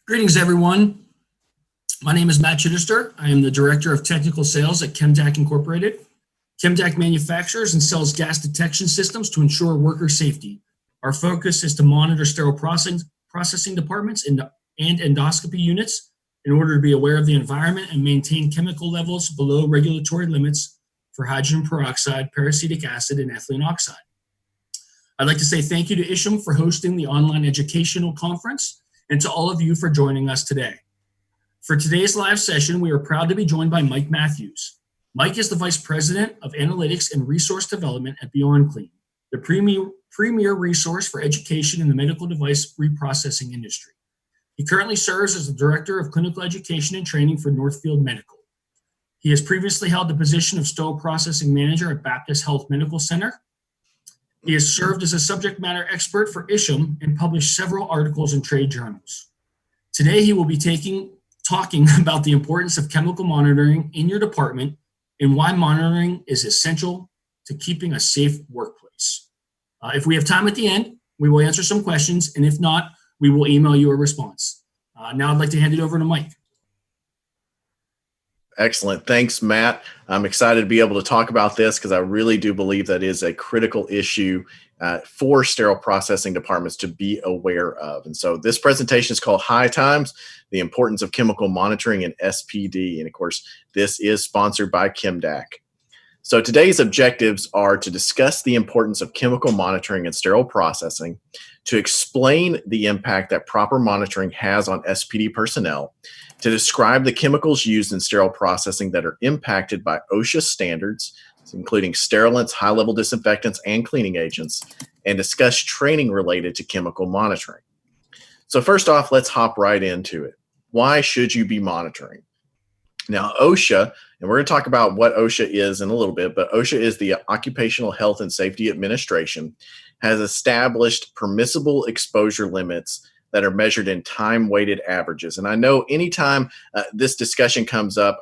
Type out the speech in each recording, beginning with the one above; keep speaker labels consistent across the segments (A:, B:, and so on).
A: Greetings, everyone. My name is Matt Chitester. I am the Director of Technical Sales at ChemDAQ Incorporated. ChemDAQ manufactures and sells gas detection systems to ensure worker safety. Our focus is to monitor sterile processing departments and endoscopy units in order to be aware of the environment and maintain chemical levels below regulatory limits for hydrogen peroxide, peracetic acid, and ethylene oxide. I'd like to say thank you to ISHM for hosting the online educational conference and to all of you for joining us today. For today's live session, we are proud to be joined by Mike Matthews. Mike is the Vice President of Analytics and Resource Development at Beyond Clean, the premier resource for education in the medical device reprocessing industry. He currently serves as the Director of Clinical Education and Training for Northfield Medical. He has previously held the position of Sterile Processing Manager at Baptist Health Medical Center. He has served as a subject matter expert for ISHM and published several articles in trade journals. Today, he will be talking about the importance of chemical monitoring in your department and why monitoring is essential to keeping a safe workplace. If we have time at the end, we will answer some questions, and if not, we will email you a response. Now I'd like to hand it over to Mike.
B: Excellent. Thanks, Matt. I'm excited to be able to talk about this because I really do believe that is a critical issue for sterile processing departments to be aware of. And so this presentation is called High Times, the Importance of Chemical Monitoring in SPD. And of course, this is sponsored by ChemDAQ. So today's objectives are to discuss the importance of chemical monitoring and sterile processing, to explain the impact that proper monitoring has on SPD personnel, to describe the chemicals used in sterile processing that are impacted by OSHA standards, including sterilants, high-level disinfectants, and cleaning agents, and discuss training related to chemical monitoring. So first off, let's hop right into it. Why should you be monitoring? Now, OSHA, and we're going to talk about what OSHA is in a little bit, but OSHA is the Occupational Health and Safety Administration, has established permissible exposure limits that are measured in time-weighted averages. And I know anytime this discussion comes up,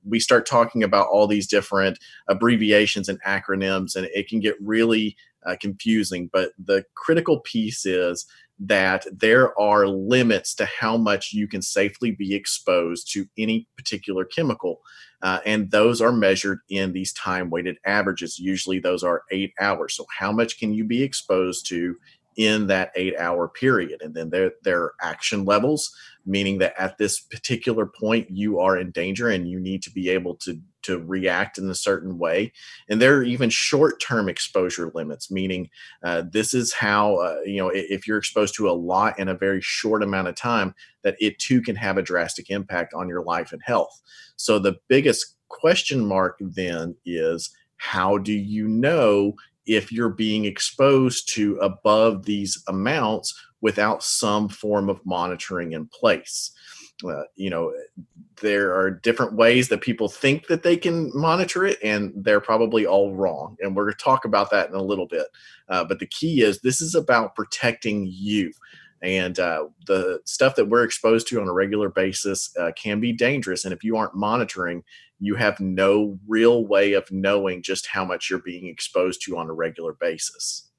B: we start talking about all these different abbreviations and acronyms, and it can get really confusing. But the critical piece is that there are limits to how much you can safely be exposed to any particular chemical. And those are measured in these time-weighted averages. Usually those are 8 hours. So how much can you be exposed to in that 8-hour period? And then there are action levels, meaning that at this particular point you are in danger and you need to be able to react in a certain way. And there are even short-term exposure limits, meaning this is how, if you're exposed to a lot in a very short amount of time, that it too can have a drastic impact on your life and health. So the biggest question mark then is, how do you know if you're being exposed to above these amounts without some form of monitoring in place? There are different ways that people think that they can monitor it, and they're probably all wrong. And we're going to talk about that in a little bit. But the key is this is about protecting you. And the stuff that we're exposed to on a regular basis can be dangerous. And if you aren't monitoring, you have no real way of knowing just how much you're being exposed to on a regular basis.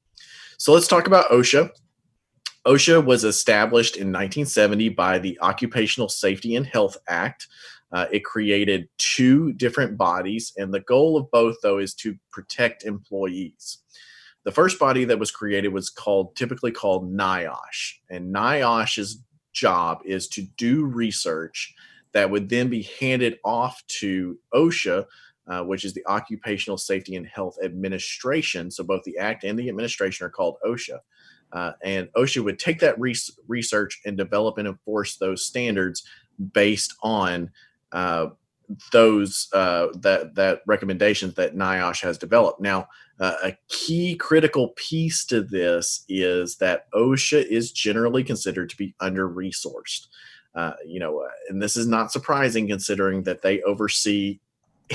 B: So let's talk about OSHA. OSHA was established in 1970 by the Occupational Safety and Health Act. It created two different bodies, and the goal of both, though, is to protect employees. The first body that was created was typically called NIOSH, and NIOSH's job is to do research that would then be handed off to OSHA, which is the Occupational Safety and Health Administration. So both the act and the administration are called OSHA. And OSHA would take that research and develop and enforce those standards based on those that recommendations that NIOSH has developed. Now, a key critical piece to this is that OSHA is generally considered to be under-resourced. And this is not surprising considering that they oversee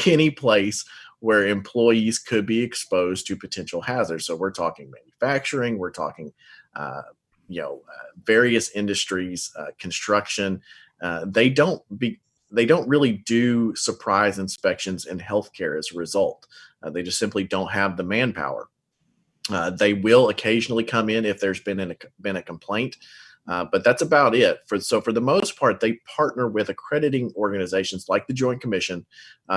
B: any place where employees could be exposed to potential hazards. So we're talking manufacturing, we're talking, various industries, construction. They don't really do surprise inspections in healthcare as a result. They just simply don't have the manpower. They will occasionally come in if there's been a complaint. But that's about it. So for the most part, they partner with accrediting organizations like the Joint Commission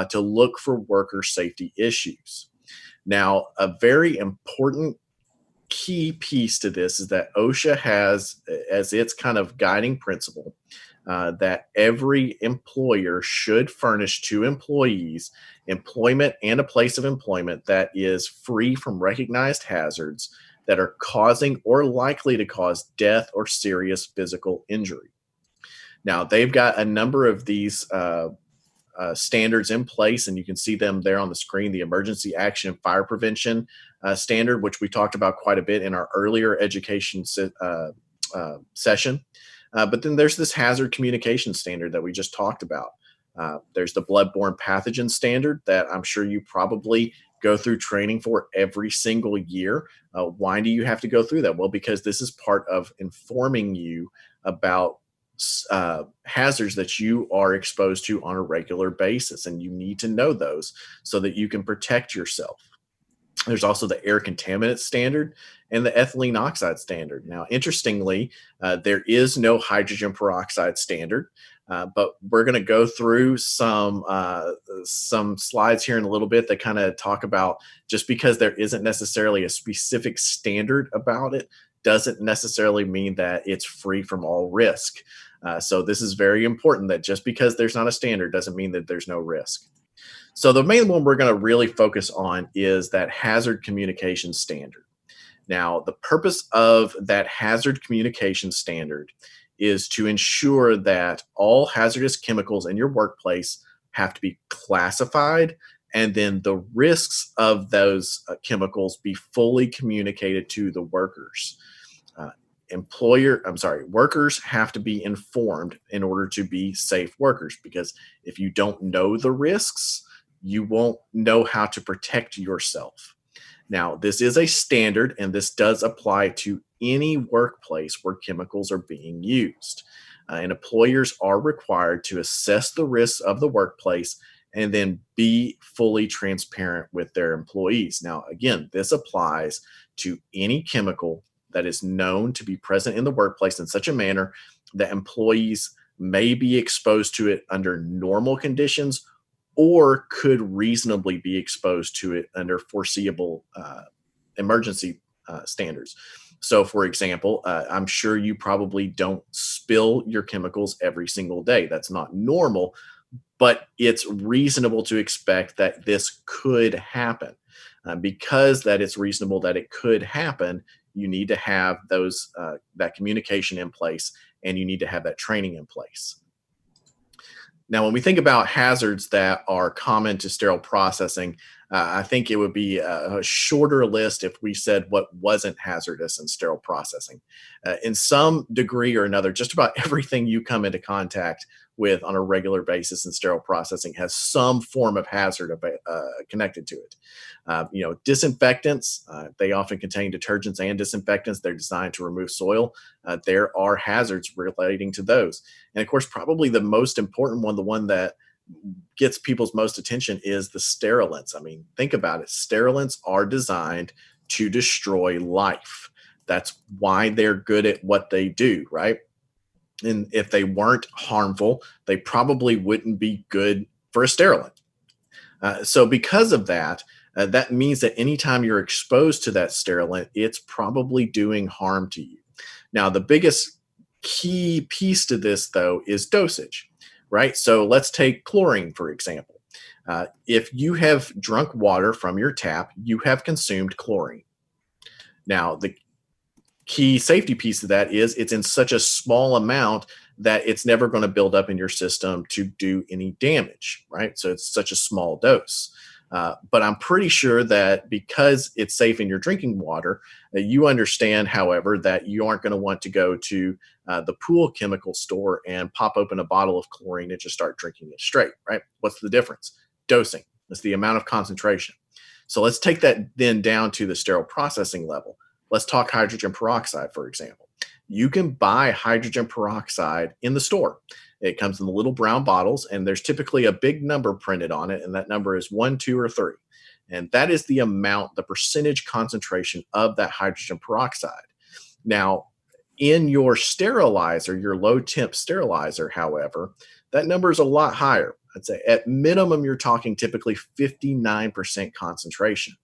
B: to look for worker safety issues. Now, a very important key piece to this is that OSHA has as its kind of guiding principle that every employer should furnish to employees employment and a place of employment that is free from recognized hazards that are causing or likely to cause death or serious physical injury. Now, they've got a number of these standards in place, and you can see them there on the screen. The Emergency Action and Fire Prevention Standard, which we talked about quite a bit in our earlier education session. But then there's this hazard communication standard that we just talked about. There's the bloodborne pathogen standard that I'm sure you probably go through training for every single year. Why do you have to go through that? Well, because this is part of informing you about hazards that you are exposed to on a regular basis, and you need to know those so that you can protect yourself. There's also the air contaminant standard and the ethylene oxide standard. Now, interestingly, there is no hydrogen peroxide standard, but we're going to go through some slides here in a little bit that kind of talk about just because there isn't necessarily a specific standard about it doesn't necessarily mean that it's free from all risk. So this is very important that just because there's not a standard doesn't mean that there's no risk. So the main one we're going to really focus on is that hazard communication standard. Now, the purpose of that hazard communication standard is to ensure that all hazardous chemicals in your workplace have to be classified, and then the risks of those chemicals be fully communicated to the workers. Workers have to be informed in order to be safe workers, because if you don't know the risks, you won't know how to protect yourself. Now, this is a standard, and this does apply to any workplace where chemicals are being used. And employers are required to assess the risks of the workplace and then be fully transparent with their employees. Now, again, this applies to any chemical that is known to be present in the workplace in such a manner that employees may be exposed to it under normal conditions or could reasonably be exposed to it under foreseeable emergency standards. So, for example, I'm sure you probably don't spill your chemicals every single day. That's not normal, but it's reasonable to expect that this could happen. Because that it's reasonable that it could happen, you need to have that communication in place, and you need to have that training in place. Now, when we think about hazards that are common to sterile processing, I think it would be a shorter list if we said what wasn't hazardous in sterile processing. In some degree or another, just about everything you come into contact with on a regular basis in sterile processing has some form of hazard connected to it. Disinfectants, they often contain detergents and disinfectants. They're designed to remove soil. There are hazards relating to those. And of course, probably the most important one, the one that gets people's most attention, is the sterilants. I mean, think about it. Sterilants are designed to destroy life. That's why they're good at what they do, right? And if they weren't harmful, they probably wouldn't be good for a sterilant. So because of that, that means that anytime you're exposed to that sterilant, it's probably doing harm to you. Now, the biggest key piece to this, though, is dosage, right? So let's take chlorine, for example. If you have drunk water from your tap, you have consumed chlorine. Now, the key safety piece of that is it's in such a small amount that it's never going to build up in your system to do any damage, right? So it's such a small dose. But I'm pretty sure that because it's safe in your drinking water, you understand, however, that you aren't going to want to go to the pool chemical store and pop open a bottle of chlorine and just start drinking it straight, right? What's the difference? Dosing. It's the amount of concentration. So let's take that then down to the sterile processing level. Let's talk hydrogen peroxide, for example. You can buy hydrogen peroxide in the store. It comes in the little brown bottles, and there's typically a big number printed on it, and that number is 1, 2, or 3. And that is the amount, the percentage concentration of that hydrogen peroxide. Now, In your sterilizer, your low temp sterilizer, however, that number is a lot higher. I'd say at minimum, you're talking typically 59% concentration.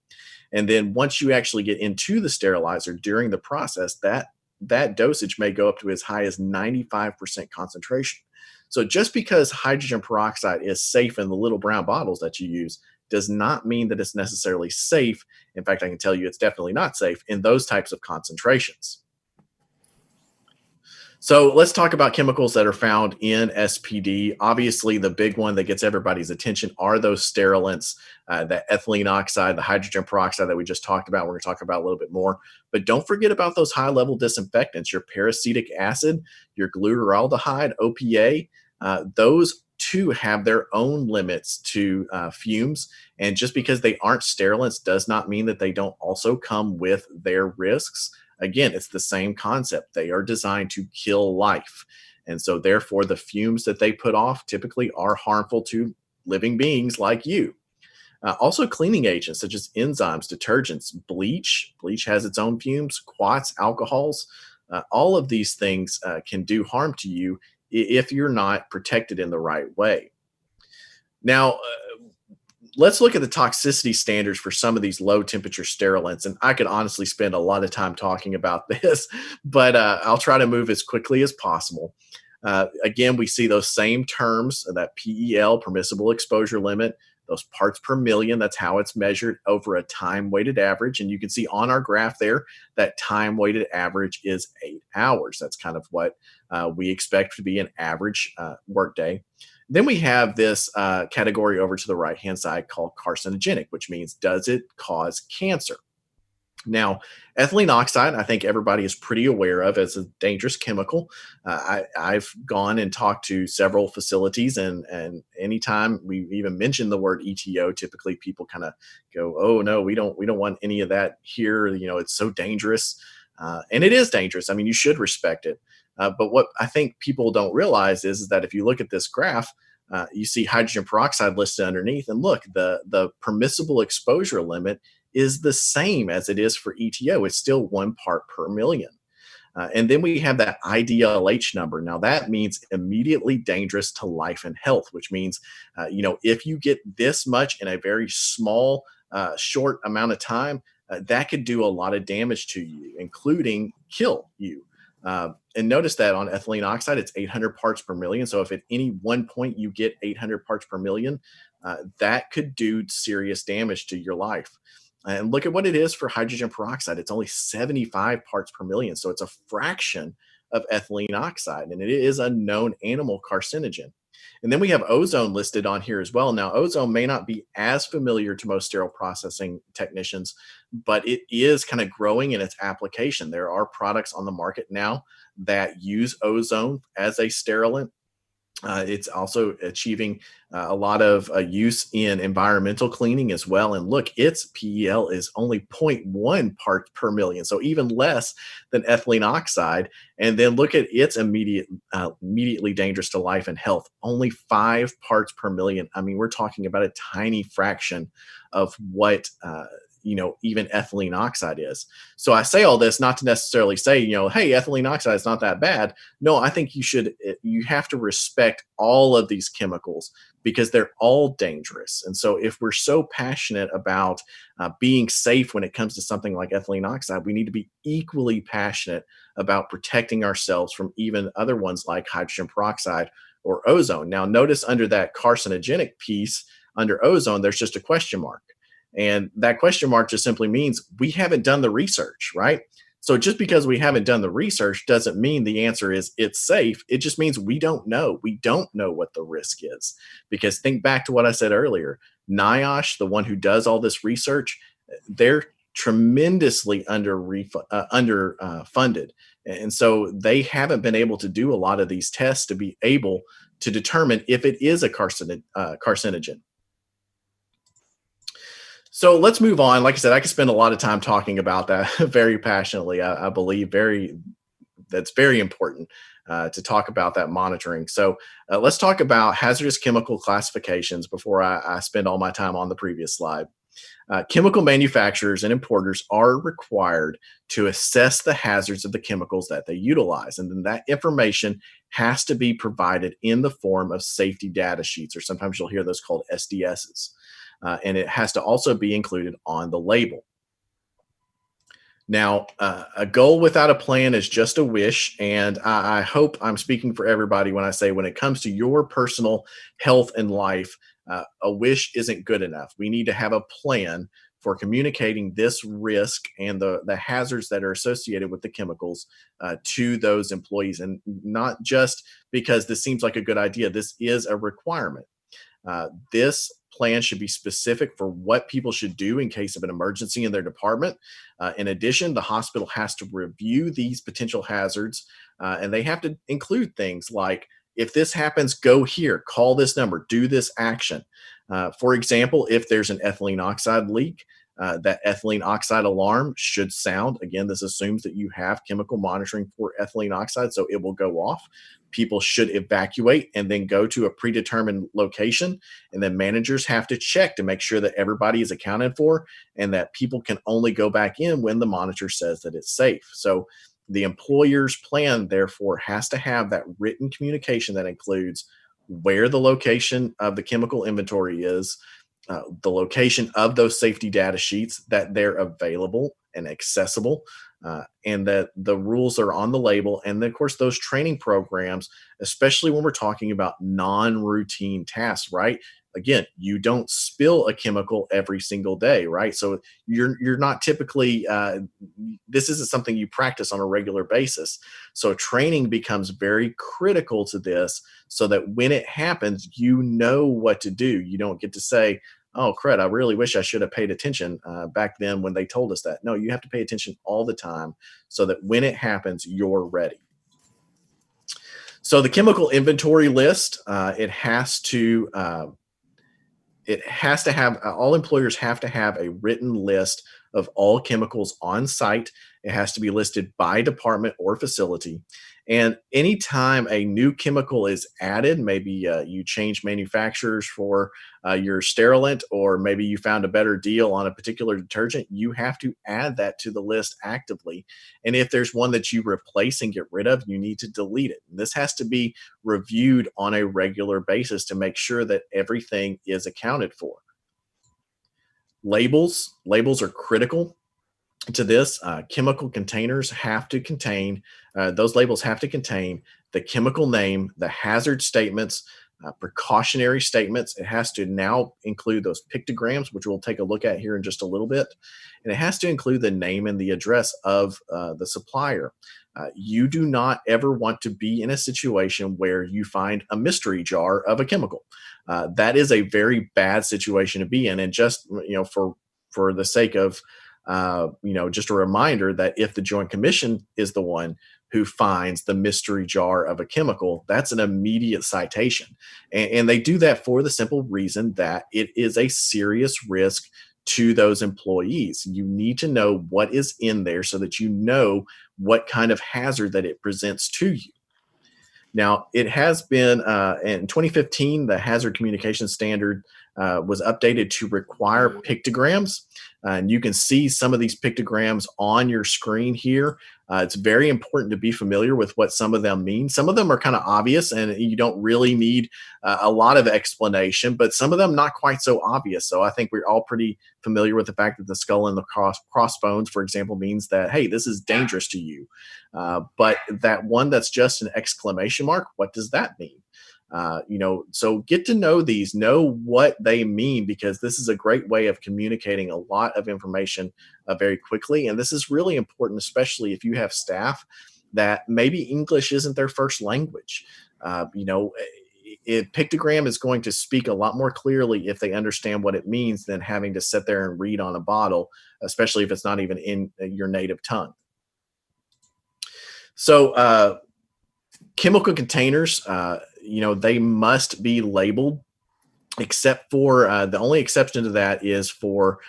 B: And then once you actually get into the sterilizer during the process, that dosage may go up to as high as 95% concentration. So just because hydrogen peroxide is safe in the little brown bottles that you use does not mean that it's necessarily safe. In fact, I can tell you it's definitely not safe in those types of concentrations. So let's talk about chemicals that are found in SPD. Obviously, the big one that gets everybody's attention are those sterilants, the ethylene oxide, the hydrogen peroxide that we just talked about. We're going to talk about a little bit more. But don't forget about those high-level disinfectants, your peracetic acid, your glutaraldehyde, OPA. Those too have their own limits to fumes. And just because they aren't sterilants does not mean that they don't also come with their risks. Again, it's the same concept. They are designed to kill life. And so, therefore, the fumes that they put off typically are harmful to living beings like you. Also, cleaning agents such as enzymes, detergents, bleach. Bleach has its own fumes, quats, alcohols. All of these things can do harm to you if you're not protected in the right way. Now, let's look at the toxicity standards for some of these low temperature sterilants. And I could honestly spend a lot of time talking about this, but I'll try to move as quickly as possible. Again, we see those same terms, that PEL, permissible exposure limit, those parts per million. That's how it's measured over a time weighted average. And you can see on our graph there that time weighted average is 8 hours. That's kind of what we expect to be an average workday. Then we have this category over to the right-hand side called carcinogenic, which means does it cause cancer? Now, ethylene oxide, I think everybody is pretty aware of as a dangerous chemical. I've gone and talked to several facilities, and anytime we even mention the word ETO, typically people kind of go, "Oh no, we don't want any of that here. You know, it's so dangerous," and it is dangerous. I mean, you should respect it. But what I think people don't realize is that if you look at this graph, you see hydrogen peroxide listed underneath, and look, the permissible exposure limit is the same as it is for ETO. It's still 1 part per million. And then we have that IDLH number. Now that means immediately dangerous to life and health, which means, if you get this much in a very small, short amount of time, that could do a lot of damage to you, including kill you. And notice that on ethylene oxide, it's 800 parts per million. So if at any one point you get 800 parts per million, that could do serious damage to your life. And look at what it is for hydrogen peroxide. It's only 75 parts per million. So it's a fraction of ethylene oxide, and it is a known animal carcinogen. And then we have ozone listed on here as well. Now, ozone may not be as familiar to most sterile processing technicians, but it is kind of growing in its application. There are products on the market now that use ozone as a sterilant. It's also achieving a lot of use in environmental cleaning as well. And look, its PEL is only 0.1 parts per million, so even less than ethylene oxide. And then look at its immediately dangerous to life and health, only 5 parts per million. I mean, we're talking about a tiny fraction of what even ethylene oxide is. So I say all this not to necessarily say, hey, ethylene oxide is not that bad. No, I think you have to respect all of these chemicals because they're all dangerous. And so if we're so passionate about being safe when it comes to something like ethylene oxide, we need to be equally passionate about protecting ourselves from even other ones like hydrogen peroxide or ozone. Now, notice under that carcinogenic piece, under ozone, there's just a question mark. And that question mark just simply means we haven't done the research, right? So just because we haven't done the research doesn't mean the answer is it's safe. It just means we don't know. We don't know what the risk is. Because think back to what I said earlier. NIOSH, the one who does all this research, they're tremendously underfunded. And so they haven't been able to do a lot of these tests to be able to determine if it is a carcinogen. So let's move on. Like I said, I could spend a lot of time talking about that very passionately. I believe that's very important to talk about that monitoring. So let's talk about hazardous chemical classifications before I spend all my time on the previous slide. Chemical manufacturers and importers are required to assess the hazards of the chemicals that they utilize. And then that information has to be provided in the form of safety data sheets, or sometimes you'll hear those called SDSs. And it has to also be included on the label. Now, a goal without a plan is just a wish. And I hope I'm speaking for everybody when I say when it comes to your personal health and life, a wish isn't good enough. We need to have a plan for communicating this risk and the hazards that are associated with the chemicals to those employees. And not just because this seems like a good idea, this is a requirement. This plan should be specific for what people should do in case of an emergency in their department. In addition, the hospital has to review these potential hazards, and they have to include things like, if this happens, go here, call this number, do this action. For example, if there's an ethylene oxide leak, that ethylene oxide alarm should sound. Again, this assumes that you have chemical monitoring for ethylene oxide, so it will go off. People should evacuate and then go to a predetermined location. And then managers have to check to make sure that everybody is accounted for and that people can only go back in when the monitor says that it's safe. So the employer's plan, therefore, has to have that written communication that includes where the location of the chemical inventory is, the location of those safety data sheets, that they're available and accessible, and that the rules are on the label. And then, of course, those training programs, especially when we're talking about non-routine tasks, right? Again, you don't spill a chemical every single day, right? So you're not typically, this isn't something you practice on a regular basis. So training becomes very critical to this so that when it happens, you know what to do. You don't get to say, oh, crud, I really wish I should have paid attention back then when they told us that. No, you have to pay attention all the time so that when it happens, you're ready. So the chemical inventory list, it has to have, all employers have to have a written list of all chemicals on site. It has to be listed by department or facility. And anytime a new chemical is added, maybe you change manufacturers for your sterilant, or maybe you found a better deal on a particular detergent, you have to add that to the list actively. And if there's one that you replace and get rid of, you need to delete it. And this has to be reviewed on a regular basis to make sure that everything is accounted for. Labels are critical to this. Chemical containers have to contain, those labels have to contain the chemical name, the hazard statements, precautionary statements. It has to now include those pictograms, which we'll take a look at here in just a little bit. And it has to include the name and the address of the supplier. You do not ever want to be in a situation where you find a mystery jar of a chemical. That is a very bad situation to be in. And just, for the sake of, just a reminder that if the Joint Commission is the one who finds the mystery jar of a chemical, that's an immediate citation. And they do that for the simple reason that it is a serious risk to those employees. You need to know what is in there so that you know what kind of hazard that it presents to you. Now, it has been, in 2015, the Hazard Communication Standard was updated to require pictograms. And you can see some of these pictograms on your screen here. It's very important to be familiar with what some of them mean. Some of them are kind of obvious and you don't really need a lot of explanation, but some of them not quite so obvious. So I think we're all pretty familiar with the fact that the skull and the crossbones, for example, means that, hey, this is dangerous to you. But that one that's just an exclamation mark, what does that mean? So get to know these, know what they mean, because this is a great way of communicating a lot of information very quickly. And this is really important, especially if you have staff that maybe English isn't their first language. Pictogram is going to speak a lot more clearly if they understand what it means than having to sit there and read on a bottle, especially if it's not even in your native tongue. So chemical containers, they must be labeled, except for the only exception to that is for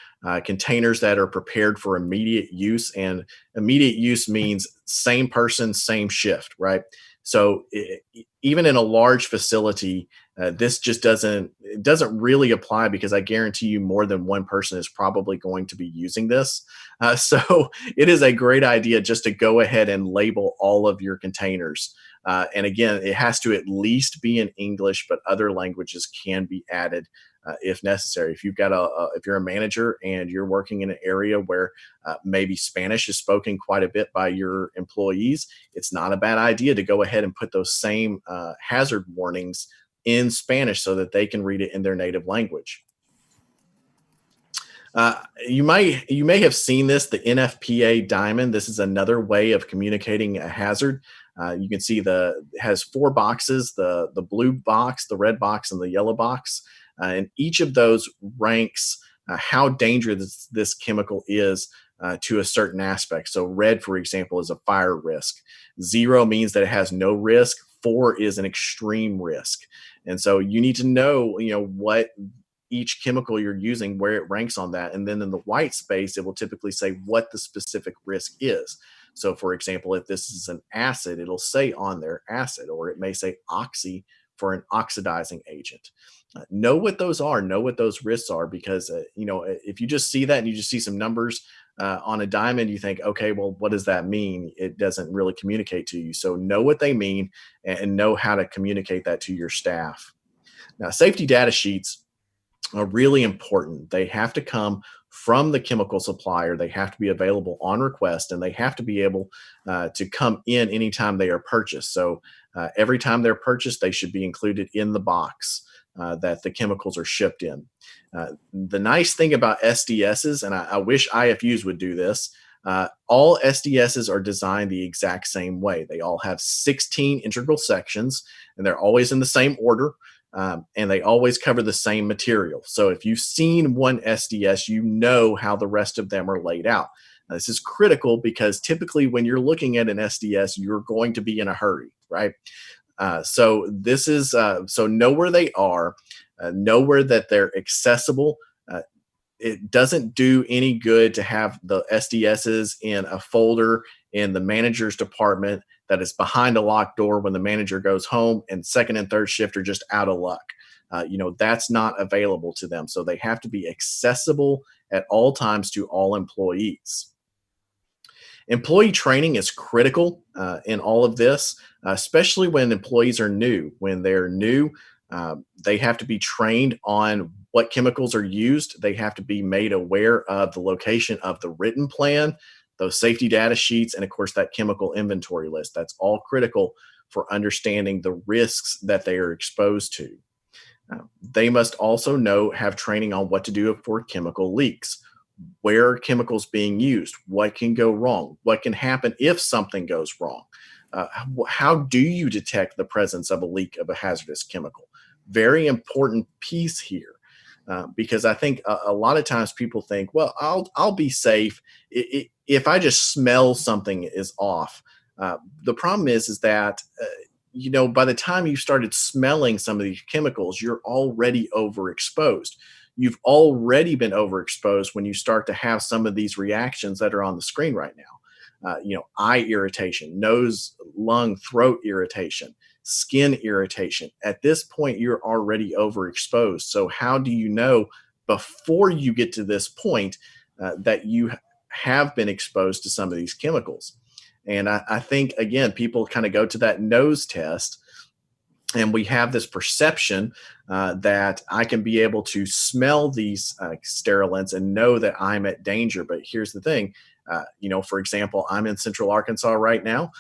B: containers that are prepared for immediate use. And immediate use means same person, same shift, right? So even in a large facility, This just doesn't really apply because I guarantee you more than one person is probably going to be using this. So it is a great idea just to go ahead and label all of your containers. And again, it has to at least be in English, but other languages can be added if necessary. If you've got if you're a manager and you're working in an area where maybe Spanish is spoken quite a bit by your employees, it's not a bad idea to go ahead and put those same hazard warnings in Spanish so that they can read it in their native language. You may have seen this, the NFPA Diamond. This is another way of communicating a hazard. You can see it has 4 boxes: the blue box, the red box, and the yellow box. And each of those ranks how dangerous this chemical is to a certain aspect. So red, for example, is a fire risk. 0 means that it has no risk. 4 is an extreme risk. And so you need to know, what each chemical you're using, where it ranks on that. And then in the white space, it will typically say what the specific risk is. So for example, if this is an acid, it'll say on there acid, or it may say oxy for an oxidizing agent. Know what those are, know what those risks are, because, if you just see that and you just see some numbers on a diamond, you think, okay, well, what does that mean? It doesn't really communicate to you. So know what they mean and know how to communicate that to your staff. Now, safety data sheets are really important. They have to come from the chemical supplier. They have to be available on request, and they have to be able to come in anytime they are purchased. So every time they're purchased, they should be included in the box that the chemicals are shipped in. The nice thing about SDSs, and I wish IFUs would do this, all SDSs are designed the exact same way. They all have 16 integral sections, and they're always in the same order. And they always cover the same material. So if you've seen one SDS, you know how the rest of them are laid out. Now, this is critical because typically when you're looking at an SDS, you're going to be in a hurry, right? So know where they are, know where that they're accessible. It doesn't do any good to have the SDSs in a folder in the manager's department that is behind a locked door when the manager goes home, and second and third shift are just out of luck. That's not available to them. So they have to be accessible at all times to all employees. Employee training is critical in all of this, especially when employees are new. When they're new, they have to be trained on what chemicals are used. They have to be made aware of the location of the written plan, those safety data sheets, and of course that chemical inventory list. That's all critical for understanding the risks that they are exposed to. They must also have training on what to do for chemical leaks. Where are chemicals being used? What can go wrong? What can happen if something goes wrong? How do you detect the presence of a leak of a hazardous chemical? Very important piece here. Because I think a lot of times people think, well, I'll be safe if I just smell something is off. The problem is that by the time you started smelling some of these chemicals, you're already overexposed. You've already been overexposed when you start to have some of these reactions that are on the screen right now. Eye irritation, nose, lung, throat irritation, skin irritation. At this point, you're already overexposed. So how do you know before you get to this point that you have been exposed to some of these chemicals? And I think, again, people kind of go to that nose test, and we have this perception that I can be able to smell these sterilants and know that I'm at danger. But here's the thing, for example, I'm in Central Arkansas right now.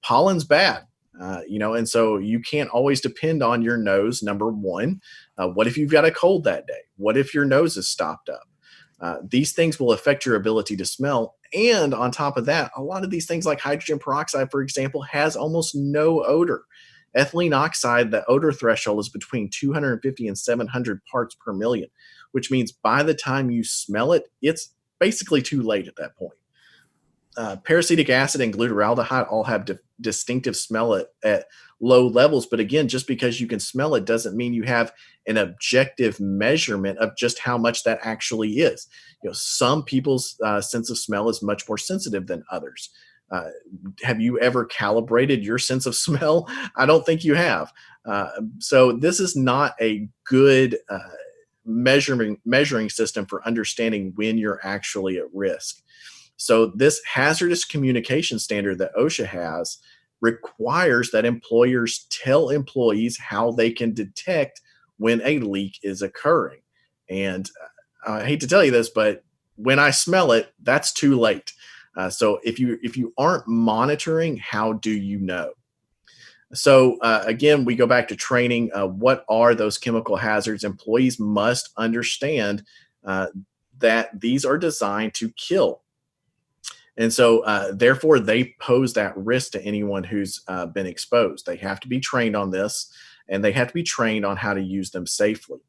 B: Pollen's bad. And so you can't always depend on your nose, number one. What if you've got a cold that day? What if your nose is stopped up? These things will affect your ability to smell. And on top of that, a lot of these things like hydrogen peroxide, for example, has almost no odor. Ethylene oxide, the odor threshold is between 250 and 700 parts per million, which means by the time you smell it, it's basically too late at that point. Peracetic acid and glutaraldehyde all have distinctive smell at low levels. But again, just because you can smell it doesn't mean you have an objective measurement of just how much that actually is. Some people's sense of smell is much more sensitive than others. Have you ever calibrated your sense of smell? I don't think you have. So this is not a good measuring system for understanding when you're actually at risk. So this hazardous communication standard that OSHA has requires that employers tell employees how they can detect when a leak is occurring. And I hate to tell you this, but when I smell it, that's too late. So if you aren't monitoring, how do you know? So again, we go back to training. What are those chemical hazards? Employees must understand that these are designed to kill. And so, therefore, they pose that risk to anyone who's been exposed. They have to be trained on this, and they have to be trained on how to use them safely.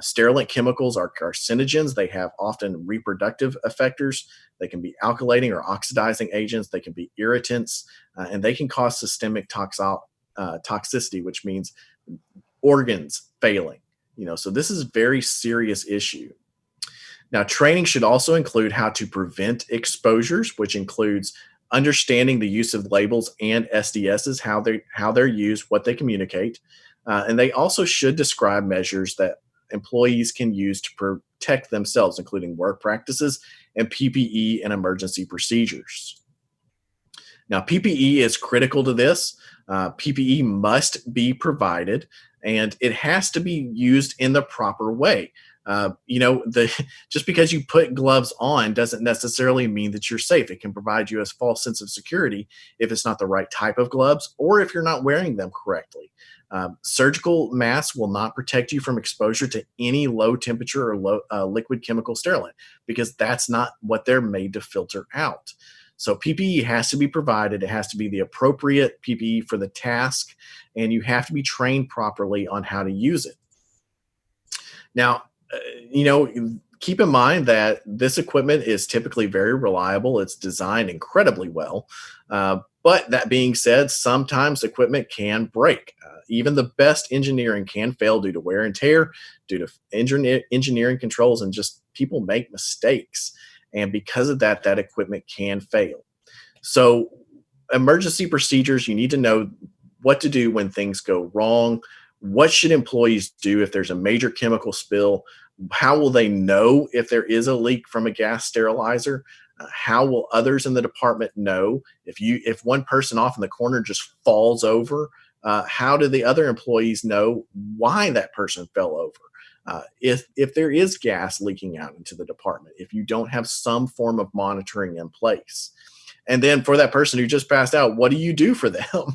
B: Sterilant chemicals are carcinogens. They have often reproductive effectors. They can be alkylating or oxidizing agents. They can be irritants, and they can cause systemic toxicity, which means organs failing. So this is a very serious issue. Now, training should also include how to prevent exposures, which includes understanding the use of labels and SDSs, how they're used, what they communicate, and they also should describe measures that employees can use to protect themselves, including work practices and PPE and emergency procedures. Now, PPE is critical to this. PPE must be provided, and it has to be used in the proper way. Just because you put gloves on doesn't necessarily mean that you're safe. It can provide you a false sense of security if it's not the right type of gloves or if you're not wearing them correctly. Surgical masks will not protect you from exposure to any low temperature or low liquid chemical sterilant because that's not what they're made to filter out. So PPE has to be provided. It has to be the appropriate PPE for the task, and you have to be trained properly on how to use it. Now, keep in mind that this equipment is typically very reliable. It's designed incredibly well. But that being said, sometimes equipment can break. Even the best engineering can fail due to wear and tear, due to engineering controls, and just people make mistakes. And because of that, that equipment can fail. So emergency procedures, you need to know what to do when things go wrong. What should employees do if there's a major chemical spill? How will they know if there is a leak from a gas sterilizer? How will others in the department know if one person off in the corner just falls over? How do the other employees know why that person fell over? If there is gas leaking out into the department, if you don't have some form of monitoring in place. And then for that person who just passed out, what do you do for them?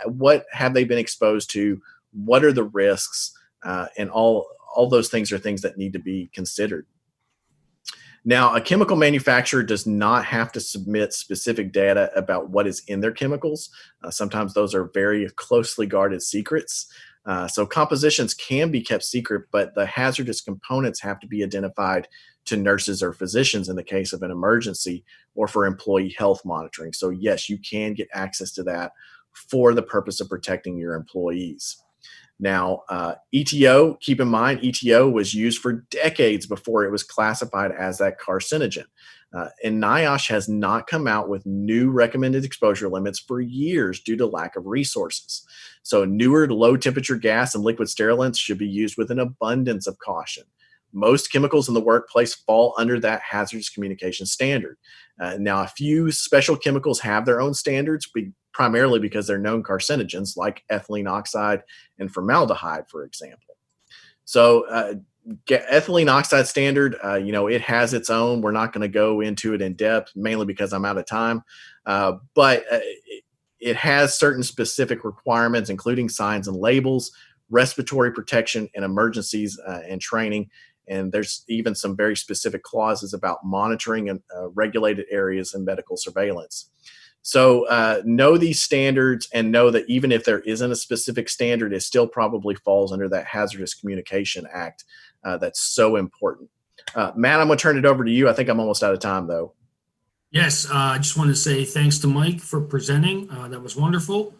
B: What have they been exposed to? What are the risks? And all those things are things that need to be considered. Now, a chemical manufacturer does not have to submit specific data about what is in their chemicals. Sometimes those are very closely guarded secrets. So compositions can be kept secret, but the hazardous components have to be identified to nurses or physicians in the case of an emergency or for employee health monitoring. So yes, you can get access to that for the purpose of protecting your employees. Now, ETO, keep in mind, ETO was used for decades before it was classified as that carcinogen. And NIOSH has not come out with new recommended exposure limits for years due to lack of resources. So newer low temperature gas and liquid sterilants should be used with an abundance of caution. Most chemicals in the workplace fall under that hazardous communication standard. Now, a few special chemicals have their own standards, primarily because they're known carcinogens like ethylene oxide and formaldehyde, for example. So ethylene oxide standard, it has its own. We're not going to go into it in depth, mainly because I'm out of time. But it has certain specific requirements, including signs and labels, respiratory protection, and emergencies and training. And there's even some very specific clauses about monitoring and regulated areas and medical surveillance. So know these standards and know that even if there isn't a specific standard, it still probably falls under that Hazardous Communication Act that's so important. Matt, I'm going to turn it over to you. I think I'm almost out of time, though.
A: Yes, I just want to say thanks to Mike for presenting. That was wonderful.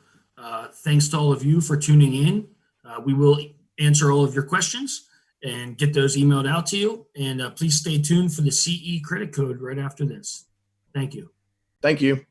A: Thanks to all of you for tuning in. We will answer all of your questions and get those emailed out to you. And please stay tuned for the CE credit code right after this. Thank you.
B: Thank you.